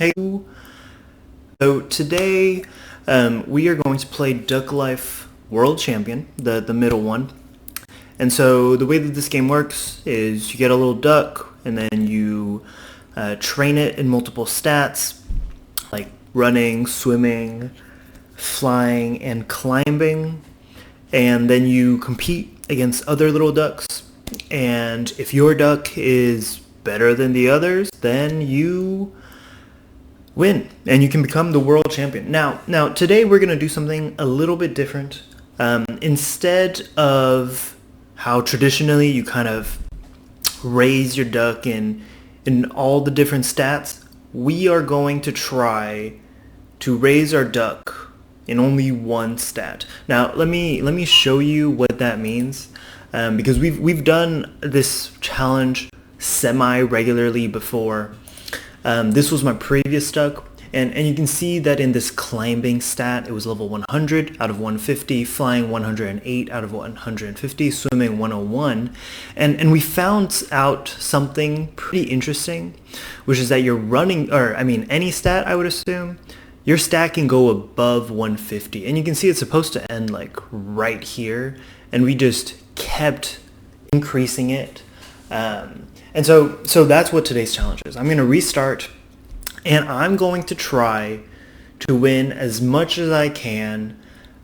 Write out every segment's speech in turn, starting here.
Hey, so today we are going to play Duck Life World Champion, the middle one. And so the way that this game works is you get a little duck and then you train it in multiple stats like running, swimming, flying, and climbing. And then you compete against other little ducks. And if your duck is better than the others, then you win and you can become the world champion. Now today we're going to do something a little bit different. Instead of how traditionally you kind of raise your duck in all the different stats, we are going to try to raise our duck in only one stat. Now let me show you what that means, because we've done this challenge semi-regularly before. This was my previous duck, and you can see that in this climbing stat, it was level 100 out of 150, flying 108 out of 150, swimming 101, and we found out something pretty interesting, which is that you're running, or I mean any stat I would assume, your stat can go above 150, and you can see it's supposed to end like right here, and we just kept increasing it. And so that's what today's challenge is. I'm going to restart, and I'm going to try to win as much as I can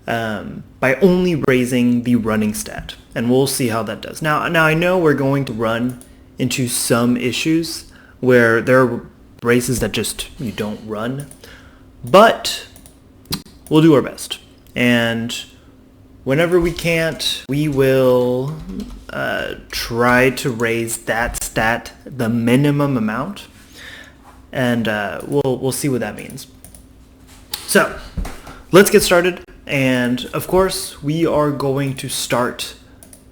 by only raising the running stat, and we'll see how that does. Now I know we're going to run into some issues where there are races that just you don't run, but we'll do our best. And whenever we can't, we will try to raise that stat the minimum amount, and we'll see what that means. So let's get started, and of course we are going to start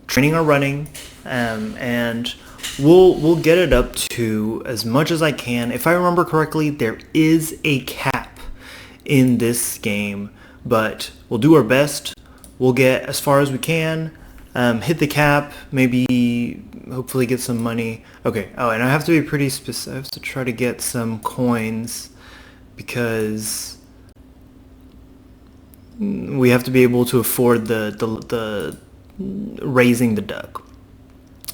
training our running, and we'll get it up to as much as I can. If I remember correctly, there is a cap in this game, but we'll do our best. We'll get as far as we can, hit the cap, maybe hopefully get some money. Okay, oh, and I have to be pretty specific. I have to try to get some coins because we have to be able to afford the raising the duck.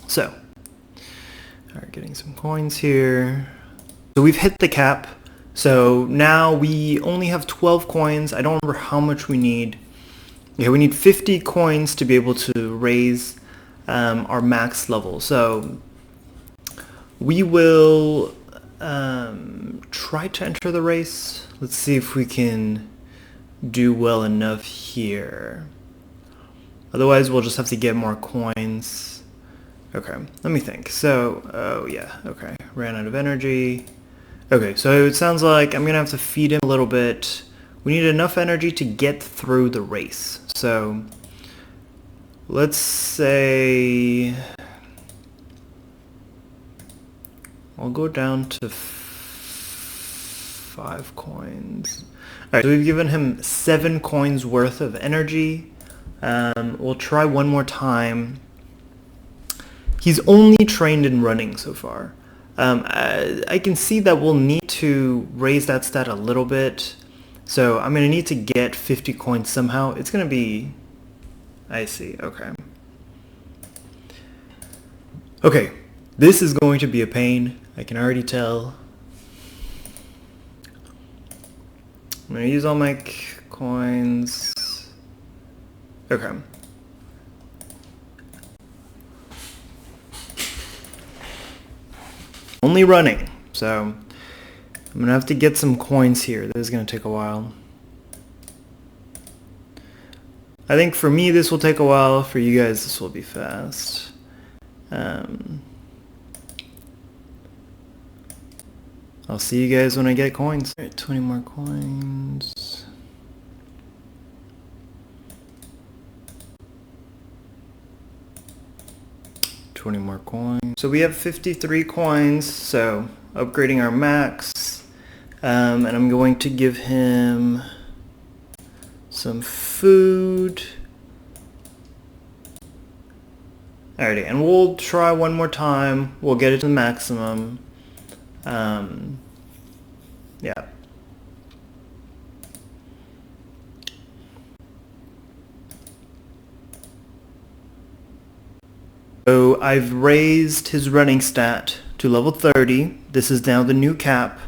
So, all right, getting some coins here. So we've hit the cap. So now we only have 12 coins. I don't remember how much we need. Yeah, we need 50 coins to be able to raise our max level. So we will try to enter the race. Let's see if we can do well enough here. Otherwise, we'll just have to get more coins. Okay, let me think. So, oh yeah, okay. Ran out of energy. Okay, so it sounds like I'm going to have to feed him a little bit. We need enough energy to get through the race. So let's say I'll go down to 5 coins. All right, so we've given him 7 coins worth of energy. We'll try one more time. He's only trained in running so far. I can see that we'll need to raise that stat a little bit. So I'm going to need to get 50 coins somehow. It's going to be... I see, okay. Okay, this is going to be a pain. I can already tell. I'm going to use all my coins. Okay. Only running, so I'm going to have to get some coins here. This is going to take a while. I think for me this will take a while. For you guys this will be fast. I'll see you guys when I get coins. All right, 20 more coins. More coins. So we have 53 coins, so upgrading our max, and I'm going to give him some food. Alrighty, and we'll try one more time. We'll get it to the maximum. Yeah. So I've raised his running stat to level 30. This is now the new cap,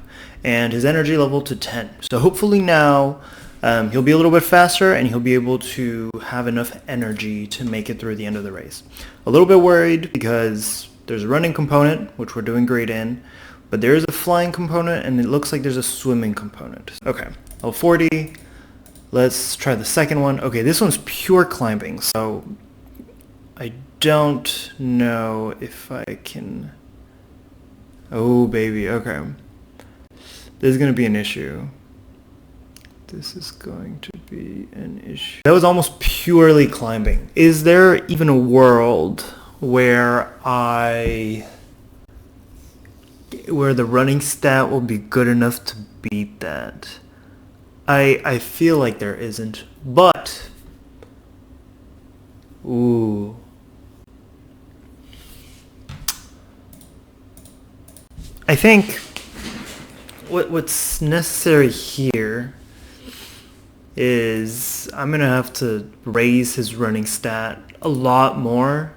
and his energy level to 10. So hopefully now he'll be a little bit faster, and he'll be able to have enough energy to make it through the end of the race. A little bit worried because there's a running component, which we're doing great in, but there is a flying component, and it looks like there's a swimming component. Okay, level 40. Let's try the second one. Okay, this one's pure climbing, so I don't know if I can... Oh, baby, okay. This is going to be an issue. This is going to be an issue. That was almost purely climbing. Is there even a world where the running stat will be good enough to beat that? I feel like there isn't, but... Ooh... I think what's necessary here is I'm going to have to raise his running stat a lot more,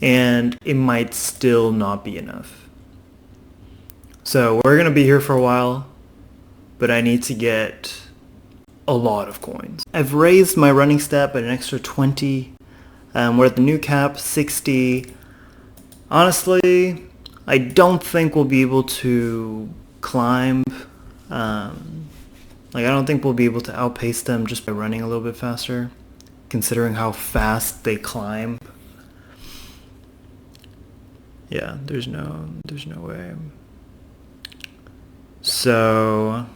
and it might still not be enough. So we're going to be here for a while, but I need to get a lot of coins. I've raised my running stat by an extra 20. We're at the new cap, 60. Honestly, I don't think we'll be able to climb. I don't think we'll be able to outpace them just by running a little bit faster, considering how fast they climb. Yeah, there's no way. So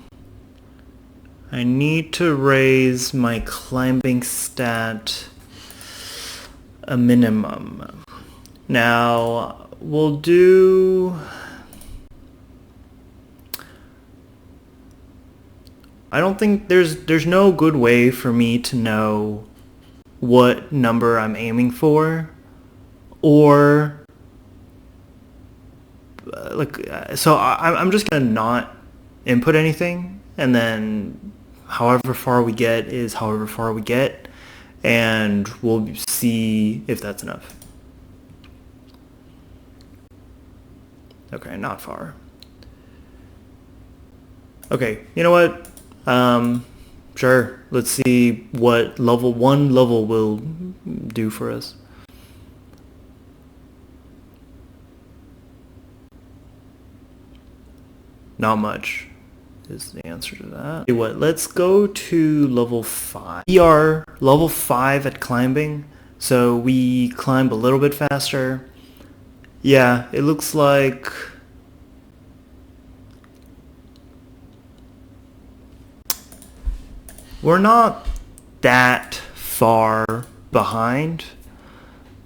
I need to raise my climbing stat a minimum. Now, we'll do... I don't think there's no good way for me to know what number I'm aiming for, or so I'm just gonna not input anything, and then however far we get is however far we get, and we'll see if that's enough. Okay, not far. Okay, you know what? Sure. Let's see what level will do for us. Not much is the answer to that. Okay, let's go to level 5. We are level 5 at climbing, so we climb a little bit faster. Yeah, it looks like... we're not that far behind.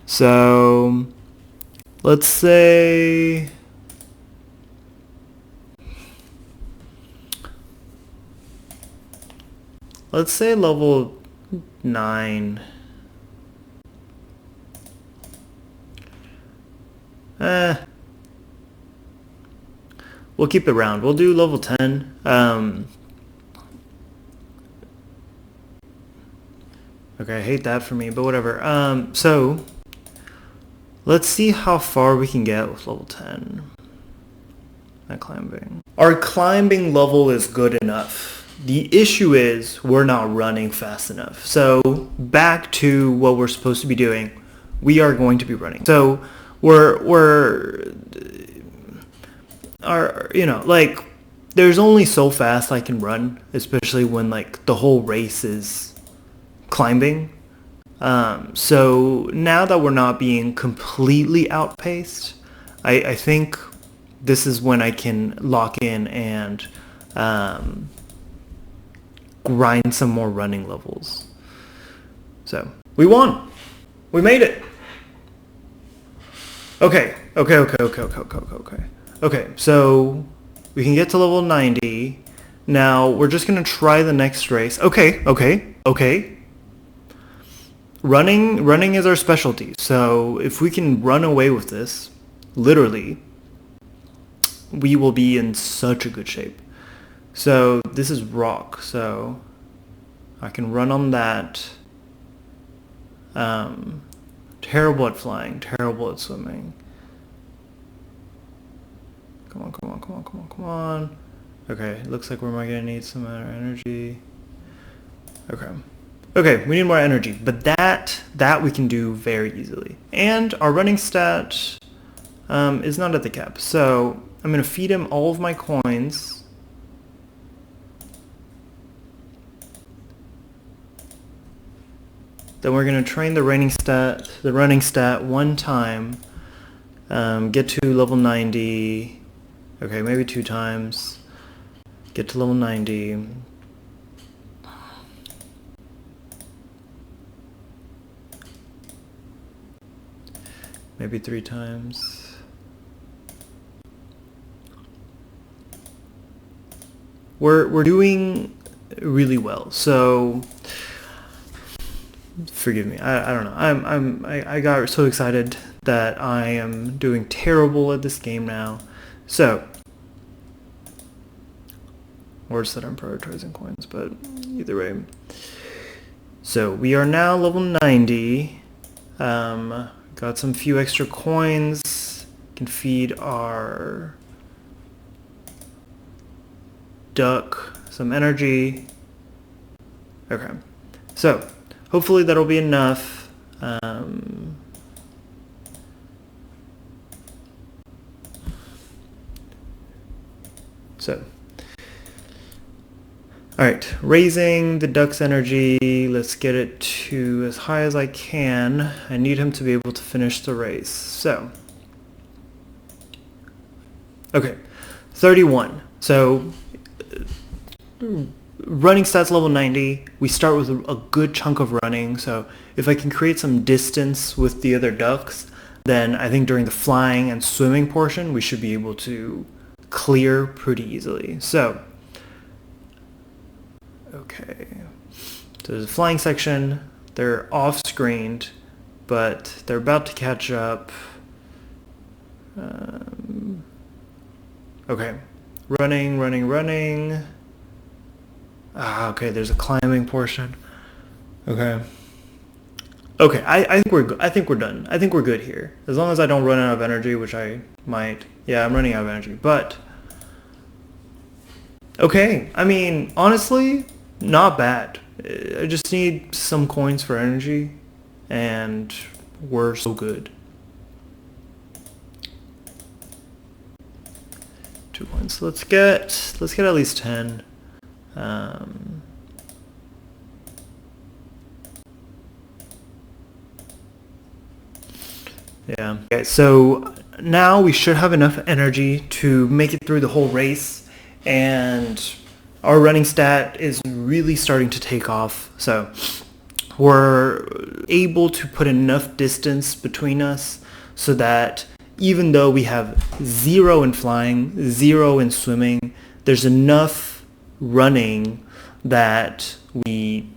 So let's say level 9. We'll keep it round. We'll do level 10. Okay, I hate that for me, but whatever. So let's see how far we can get with level 10 at climbing. Our climbing level is good enough. The issue is we're not running fast enough. So back to what we're supposed to be doing. We are going to be running. So there's only so fast I can run, especially when the whole race is climbing. So now that we're not being completely outpaced, I think this is when I can lock in and grind some more running levels. So we won. We made it. Okay, so we can get to level 90. Now we're just gonna try the next race. Okay. Running is our specialty. So if we can run away with this, literally, we will be in such a good shape. So this is rock, so I can run on that. Terrible at flying, terrible at swimming. Come on, come on, come on, come on, come on. Okay, looks like we're gonna need some more energy. Okay. Okay, we need more energy, but that we can do very easily. And our running stat is not at the cap. So I'm gonna feed him all of my coins. Then we're gonna train the running stat one time. Get to level 90. Okay, maybe 2 times. Get to level 90. Maybe 3 times. We're doing really well. So forgive me. I don't know. I got so excited that I am doing terrible at this game now. So worse that I'm prioritizing coins, but either way. So we are now level 90. Got some few extra coins. Can feed our duck some energy. Okay. So hopefully that'll be enough. Alright, raising the duck's energy. Let's get it to as high as I can. I need him to be able to finish the race. So, okay, 31. So, running stats level 90. We start with a good chunk of running. So, if I can create some distance with the other ducks, then I think during the flying and swimming portion, we should be able to clear pretty easily. So, okay, so there's a flying section. They're off-screened, but they're about to catch up. Okay, running. Okay, there's a climbing portion. Okay, I think we're I think we're done. I think we're good here. As long as I don't run out of energy, which I might. Yeah, I'm running out of energy, but okay. I mean, honestly, not bad. I just need some coins for energy, and we're so good. 2 coins. Let's get at least 10. Yeah. Okay, so now we should have enough energy to make it through the whole race, and our running stat is really starting to take off. So we're able to put enough distance between us so that even though we have 0 in flying, 0 in swimming, there's enough running that we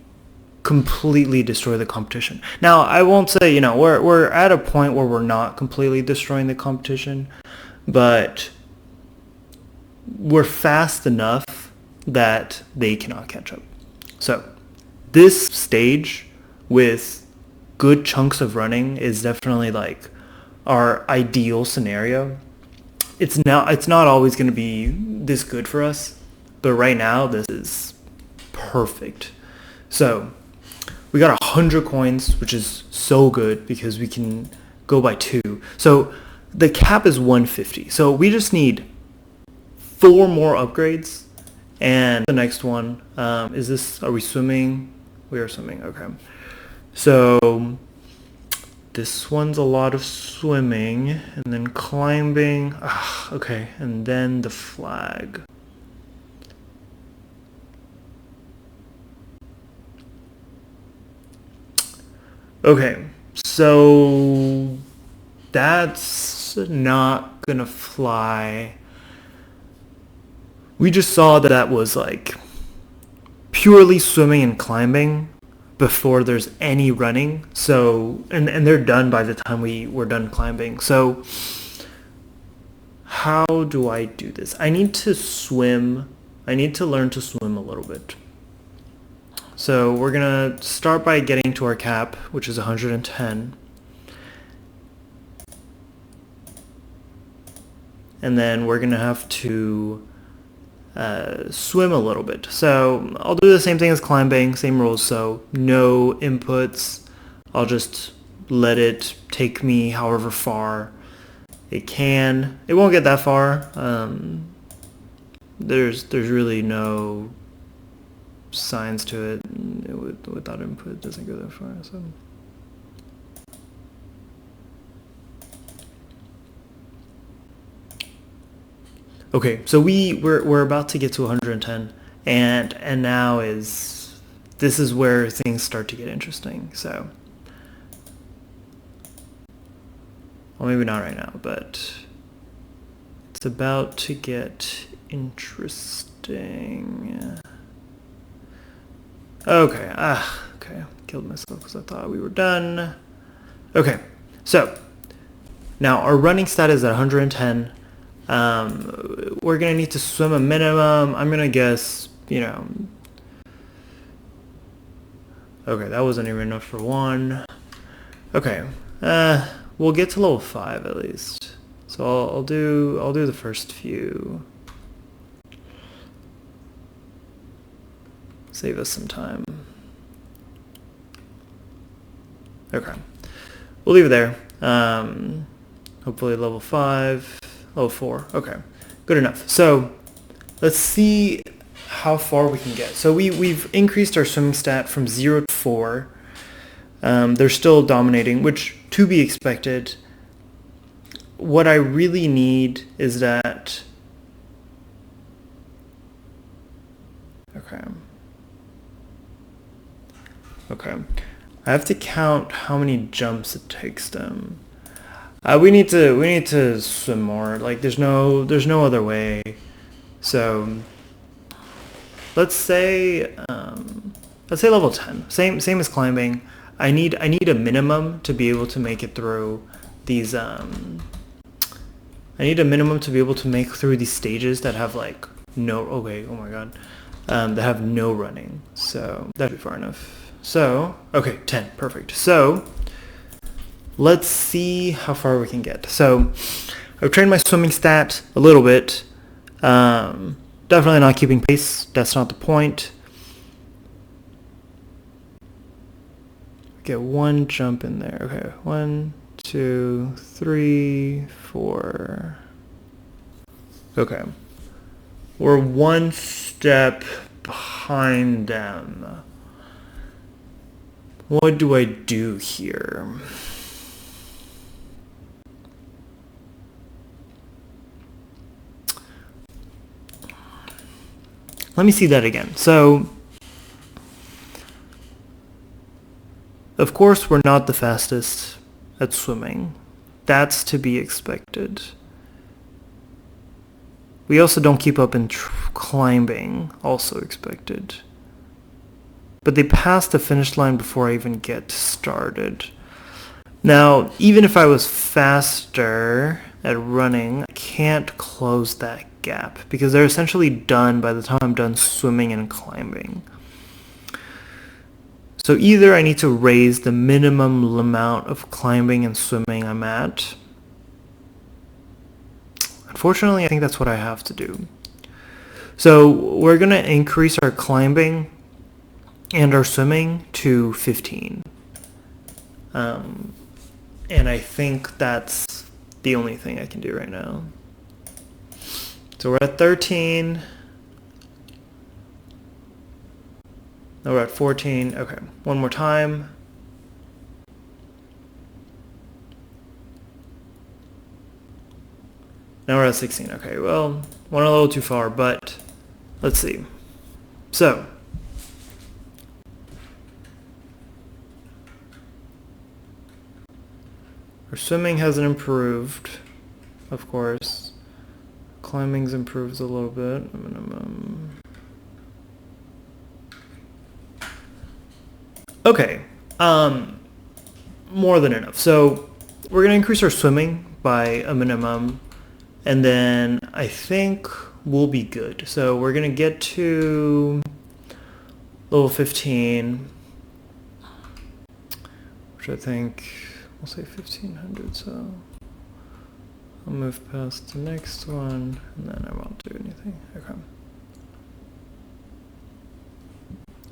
completely destroy the competition. Now, I won't say, we're at a point where we're not completely destroying the competition, but we're fast enough that they cannot catch up. So this stage with good chunks of running is definitely like our ideal scenario. It's not always going to be this good for us, but right now this is perfect. So we got 100 coins, which is so good because we can go by 2. So the cap is 150. So we just need 4 more upgrades. And the next one, are we swimming? We are swimming, okay. So this one's a lot of swimming, and then climbing, okay, and then the flag. Okay, so that's not gonna fly. We just saw that was like purely swimming and climbing before there's any running. So, and they're done by the time we're done climbing. So how do I do this? I need to swim I need to learn to swim a little bit. So we're going to start by getting to our cap, which is 110. And then we're going to have to swim a little bit. So I'll do the same thing as climbing, same rules. So no inputs. I'll just let it take me however far it can. It won't get that far. There's really no signs to it. Without input, it doesn't go that far. So. Okay, so we're about to get to 110, and now this is where things start to get interesting. So, well, maybe not right now, but it's about to get interesting. Okay, okay, killed myself because I thought we were done. Okay, so now our running stat is at 110. We're gonna need to swim a minimum. I'm gonna guess, okay, that wasn't even enough for one. Okay, we'll get to level 5 at least. So I'll do the first few. Save us some time. Okay, we'll leave it there. Hopefully level 5. Level 4. Okay, good enough. So let's see how far we can get. So we've increased our swimming stat from 0 to 4. They're still dominating, which to be expected. What I really need is that. Okay. I have to count how many jumps it takes them. We need to swim more. Like there's no other way. So let's say level 10. Same as climbing. I need a minimum to be able to make it through these. I need a minimum to be able to make through these stages that have like no. Okay. Oh my god. That have no running. So that'd be far enough. So okay, 10. Perfect. So. Let's see how far we can get. So I've trained my swimming stat a little bit. Definitely not keeping pace. That's not the point. Get one jump in there. Okay, 1, 2, 3, 4. Okay. We're one step behind them. What do I do here? Let me see that again. So, of course, we're not the fastest at swimming. That's to be expected. We also don't keep up in climbing, also expected. But they passed the finish line before I even get started. Now, even if I was faster at running, I can't close that gap because they're essentially done by the time I'm done swimming and climbing. So either I need to raise the minimum amount of climbing and swimming I'm at. Unfortunately, I think that's what I have to do. So we're going to increase our climbing and our swimming to 15. And I think that's the only thing I can do right now. So we're at 13. Now we're at 14. Okay, one more time. Now we're at 16. Okay, well, went a little too far, but let's see. So, our swimming hasn't improved, of course. Climbing's improves a little bit. Minimum. Okay, more than enough. So we're gonna increase our swimming by a minimum, and then I think we'll be good. So we're going to get to level 15, which I think we'll say 1500. So I'll move past the next one, and then I won't do anything.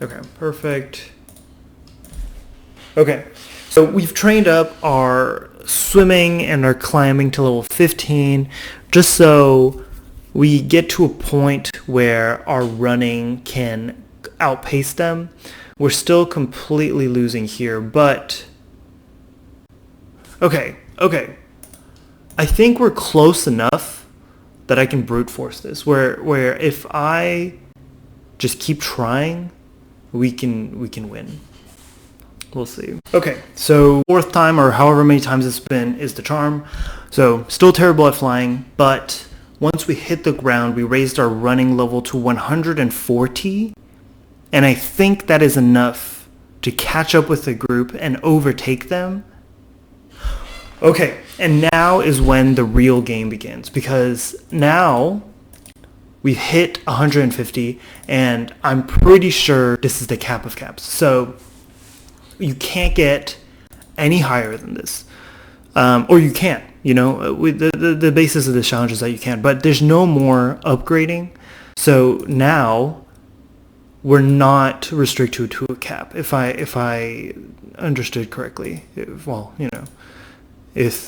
Okay, perfect. Okay, so we've trained up our swimming and our climbing to level 15, just so we get to a point where our running can outpace them. We're still completely losing here, but okay. I think we're close enough that I can brute force this, where if I just keep trying, we can win. We'll see. Okay, so fourth time, or however many times it's been, is the charm. So still terrible at flying, but once we hit the ground, we raised our running level to 140, and I think that is enough to catch up with the group and overtake them. Okay, and now is when the real game begins, because now we've hit 150, and I'm pretty sure this is the cap of caps. So you can't get any higher than this, or you can't. With the basis of this challenge is that you can, but there's no more upgrading. So now we're not restricted to a cap. If I understood correctly, if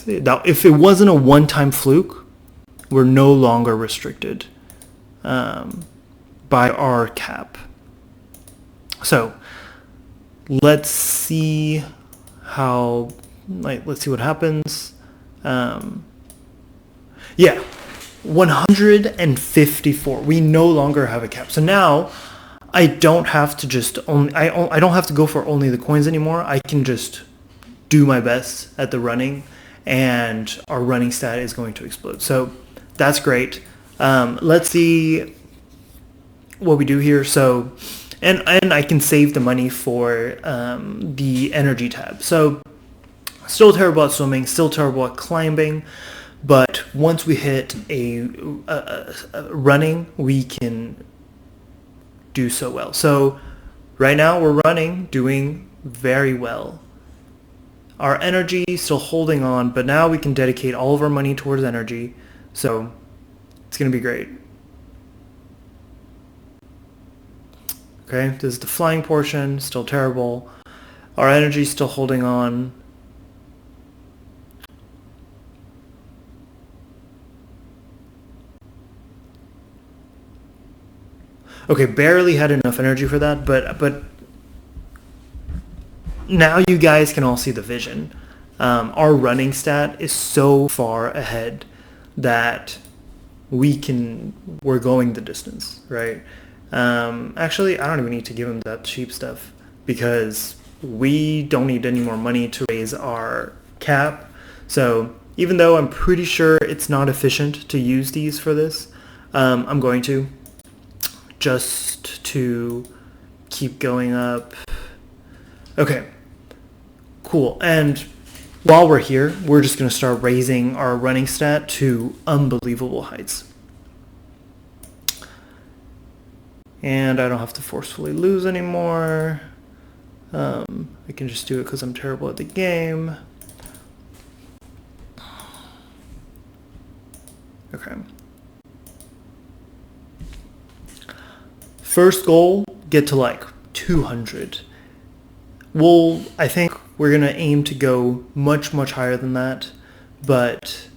it wasn't a one-time fluke, we're no longer restricted by our cap. So let's see let's see what happens. 154. We no longer have a cap. So now I don't have to I don't have to go for only the coins anymore. I can just do my best at the running, and our running stat is going to explode. So that's great. Let's see what we do here. So, and I can save the money for the energy tab. So still terrible at swimming, still terrible at climbing, but once we hit a running, we can do so well. So right now we're running, doing very well. Our energy still holding on, but now we can dedicate all of our money towards energy. So it's going to be great. Okay, this is the flying portion, still terrible. Our energy still holding on. Okay, barely had enough energy for that, but now you guys can all see the vision. Our running stat is so far ahead that we're going the distance, right? Actually, I don't even need to give him that cheap stuff, because we don't need any more money to raise our cap. So even though I'm pretty sure it's not efficient to use these for this, I'm going to, just to keep going up. Okay, cool. And while we're here, we're just going to start raising our running stat to unbelievable heights. And I don't have to forcefully lose anymore. I can just do it because I'm terrible at the game. Okay. First goal, get to like 200. I think we're going to aim to go much, much higher than that, but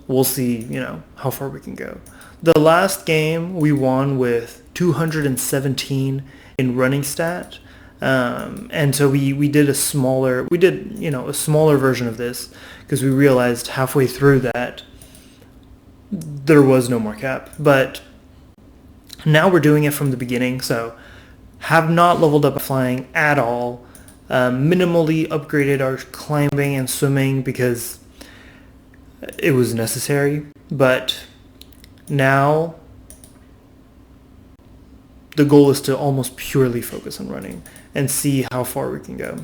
we'll see, how far we can go. The last game we won with 217 in running stat, and so we did a smaller version of this, because we realized halfway through that there was no more cap. But now we're doing it from the beginning, so have not leveled up flying at all. Minimally upgraded our climbing and swimming because it was necessary, but now the goal is to almost purely focus on running and see how far we can go.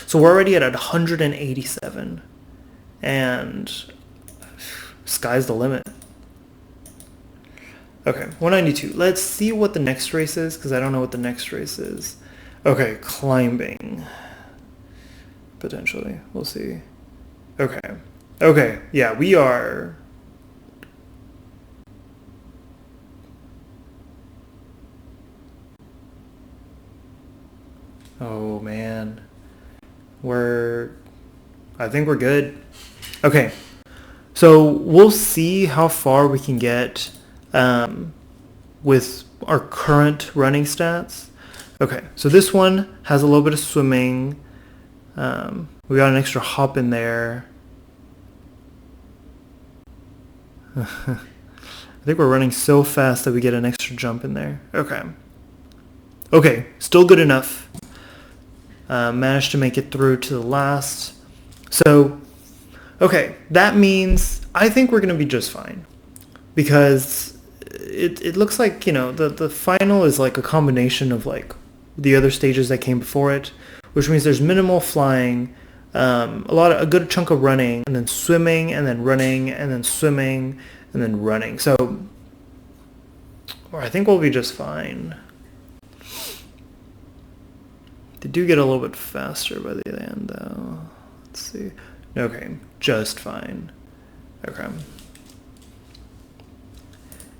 So we're already at 187, and sky's the limit. Okay, 192. Let's see what the next race is, because I don't know what the next race is. Okay, climbing. Potentially. We'll see. Okay. Okay, yeah, we are... Oh, man. I think we're good. Okay. So we'll see how far we can get with our current running stats. Okay, so this one has a little bit of swimming. We got an extra hop in there. I think we're running so fast that we get an extra jump in there. Okay. Okay, still good enough. Managed to make it through to the last. So, okay, that means I think we're going to be just fine. Because it looks like, you know, the final is like a combination of like the other stages that came before it, which means there's minimal flying, a good chunk of running, and then swimming, and then running, and then swimming, and then running. So, I think we'll be just fine. They do get a little bit faster by the end, though. Let's see. Okay, just fine. Okay.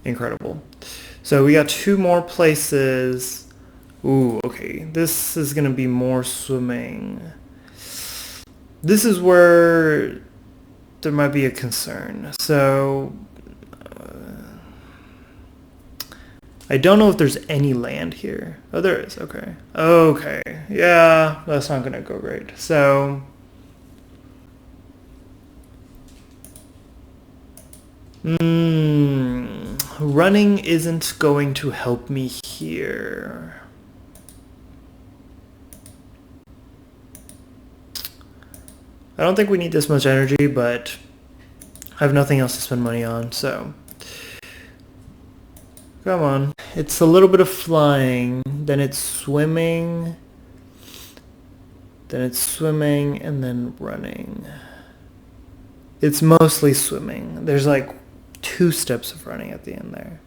Incredible. So we got 2 more places. Ooh, okay. This is going to be more swimming. This is where there might be a concern. So I don't know if there's any land here. Oh, there is. Okay. Okay. Yeah, that's not going to go great. So running isn't going to help me here. I don't think we need this much energy, but I have nothing else to spend money on, so... Come on. It's a little bit of flying, then it's swimming, and then running. It's mostly swimming. There's like 2 steps of running at the end there.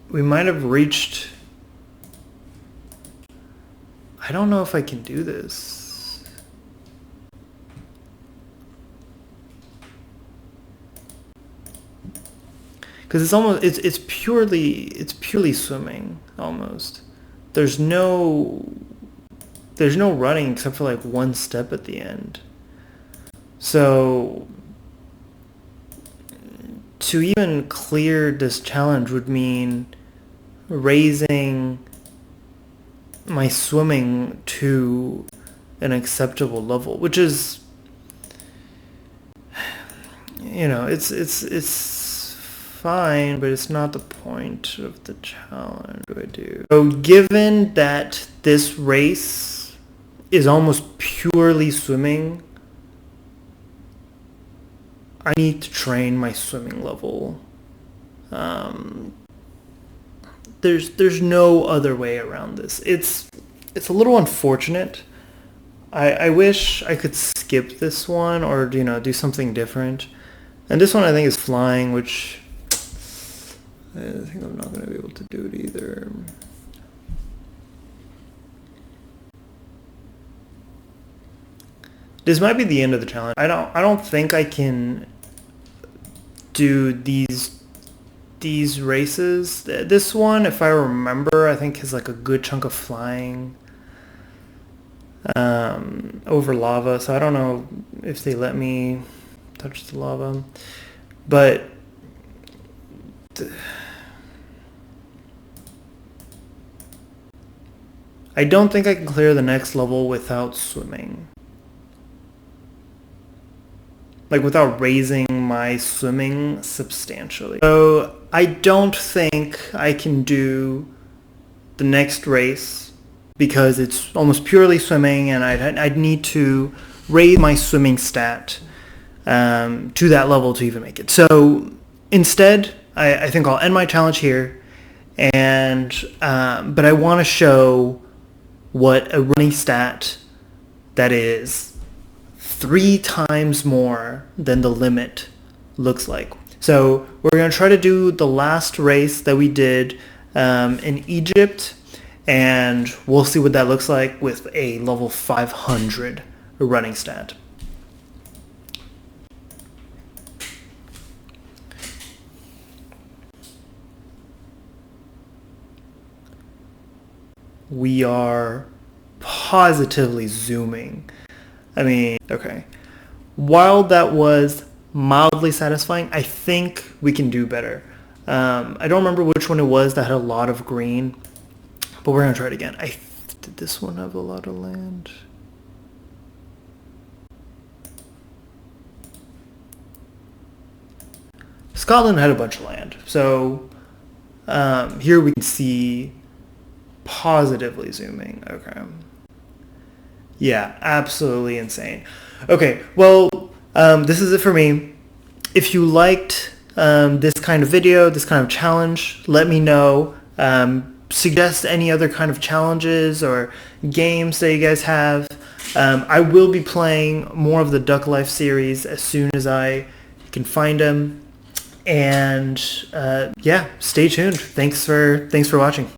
We might have reached... I don't know if I can do this. Because it's almost it's purely swimming almost. There's no running except for like 1 step at the end. So to even clear this challenge would mean raising my swimming to an acceptable level, which is, you know, it's fine, but it's not the point of the challenge. What do I do? So given that this race is almost purely swimming, I need to train my swimming level. There's no other way around this. It's a little unfortunate. I wish I could skip this one or, you know, do something different. And this one I think is flying, which I think I'm not going to be able to do it either. This might be the end of the challenge. I don't think I can do these races. This one, if I remember, I think has like a good chunk of flying over lava. So I don't know if they let me touch the lava, but I don't think I can clear the next level without swimming. Like without raising my swimming substantially. So I don't think I can do the next race because it's almost purely swimming, and I'd need to raise my swimming stat to that level to even make it. So instead, I think I'll end my challenge here, and but I want to show what a running stat that is 3 times more than the limit looks like. So we're going to try to do the last race that we did in Egypt, and we'll see what that looks like with a level 500 running stat. We are positively zooming. I mean, okay. While that was mildly satisfying, I think we can do better. I don't remember which one it was that had a lot of green, but we're going to try it again. Did this one have a lot of land? Scotland had a bunch of land. So here we can see positively zooming. Okay. Yeah, absolutely insane. Okay, well, this is it for me. If you liked this kind of video, this kind of challenge, let me know. Suggest any other kind of challenges or games that you guys have. I will be playing more of the Duck Life series as soon as I can find them. And yeah, stay tuned. Thanks for watching.